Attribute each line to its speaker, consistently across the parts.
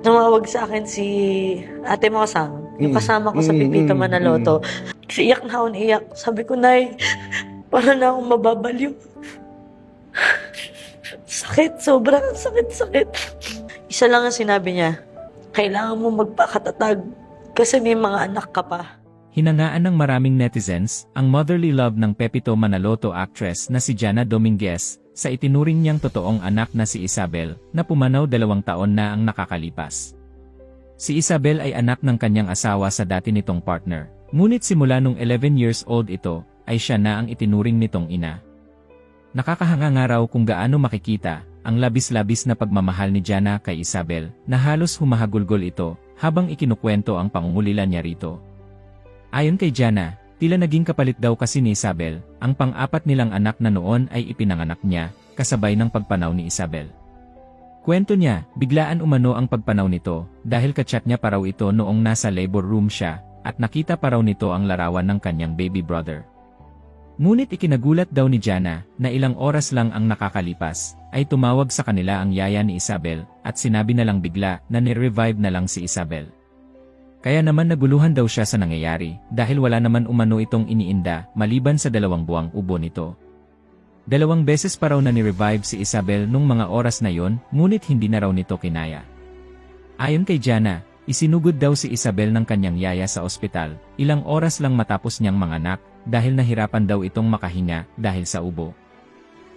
Speaker 1: Tumawag sa akin si Ate Mosang, yung kasama ko sa Pipito Manaloto. Iyak na ako iyak. Sabi ko, Nay, para na akong mababaliw. Sakit, sobrang sakit. Isa lang ang sinabi niya, kailangan mo magpakatatag kasi may mga anak ka pa.
Speaker 2: Hinangaan ng maraming netizens ang motherly love ng Pepito Manaloto actress na si Jana Dominguez sa itinuring niyang totoong anak na si Isabel na pumanaw 2 taon na ang nakakalipas. Si Isabel ay anak ng kanyang asawa sa dati nitong partner, ngunit simula nung 11 years old ito ay siya na ang itinuring nitong ina. Nakakahanga nga raw kung gaano makikita ang labis-labis na pagmamahal ni Jana kay Isabel na halos humahagulgol ito habang ikinukwento ang pangungulila niya rito. Ayon kay Jana, tila naging kapalit daw kasi ni Isabel, ang pang-4 nilang anak na noon ay ipinanganak niya, kasabay ng pagpanaw ni Isabel. Kwento niya, biglaan umano ang pagpanaw nito, dahil kachat niya pa raw ito noong nasa labor room siya, at nakita pa raw nito ang larawan ng kanyang baby brother. Ngunit ikinagulat daw ni Jana, na ilang oras lang ang nakakalipas, ay tumawag sa kanila ang yaya ni Isabel, at sinabi na lang bigla na ni-revive na lang si Isabel. Kaya naman naguluhan daw siya sa nangyayari dahil wala naman umano itong iniinda maliban sa 2 buwang ubo nito. 2 beses pa raw na ni-revive si Isabel nung mga oras na yon, ngunit hindi na raw nito kinaya. Ayon kay Jana, isinugod daw si Isabel ng kanyang yaya sa ospital, ilang oras lang matapos niyang manganak dahil nahirapan daw itong makahinga dahil sa ubo.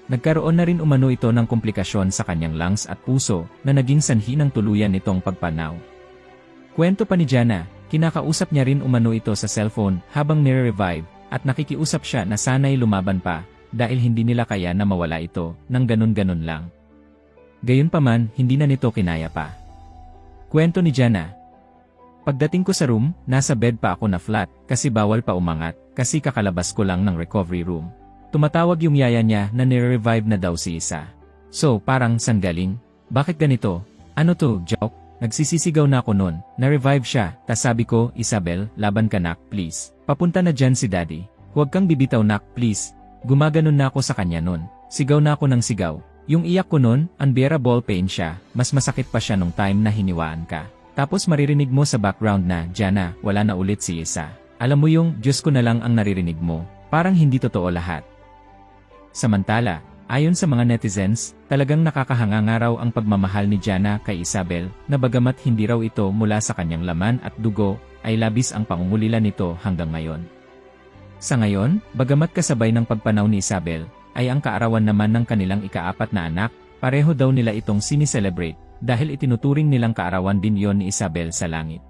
Speaker 2: Nagkaroon na rin umano ito ng komplikasyon sa kanyang lungs at puso na naging sanhi ng tuluyan nitong pagpanaw. Kwento pa ni Jana, kinakausap niya rin umano ito sa cellphone habang nire-revive at nakikiusap siya na sana'y lumaban pa dahil hindi nila kaya na mawala ito nang ganun-ganun lang. Gayunpaman, hindi na nito kinaya pa. Kwento ni Jana, pagdating ko sa room, nasa bed pa ako na flat kasi bawal pa umangat kasi kakalabas ko lang ng recovery room. Tumatawag yung yaya niya na nire-revive na daw si Isa. So, parang san galing? Bakit ganito? Ano to, joke? Nagsisisigaw na ako nun, na-revive siya, tas sabi ko, Isabel, laban ka nak, please. Papunta na dyan si daddy. Huwag kang bibitaw nak, please. Gumaganon na ako sa kanya nun. Sigaw na ako ng sigaw. Yung iyak ko nun, unbearable pain siya, mas masakit pa siya nung time na hiniwaan ka. Tapos maririnig mo sa background na, Jana, wala na ulit si Isa. Alam mo yung, Diyos ko na lang ang naririnig mo. Parang hindi totoo lahat. Samantala, ayon sa mga netizens, talagang nakakahanga nga raw ang pagmamahal ni Jana kay Isabel, na bagamat hindi raw ito mula sa kanyang laman at dugo, ay labis ang pangungulila nito hanggang ngayon. Sa ngayon, bagamat kasabay ng pagpanaw ni Isabel, ay ang kaarawan naman ng kanilang ika-4 na anak, pareho daw nila itong sinicelebrate, dahil itinuturing nilang kaarawan din yon ni Isabel sa langit.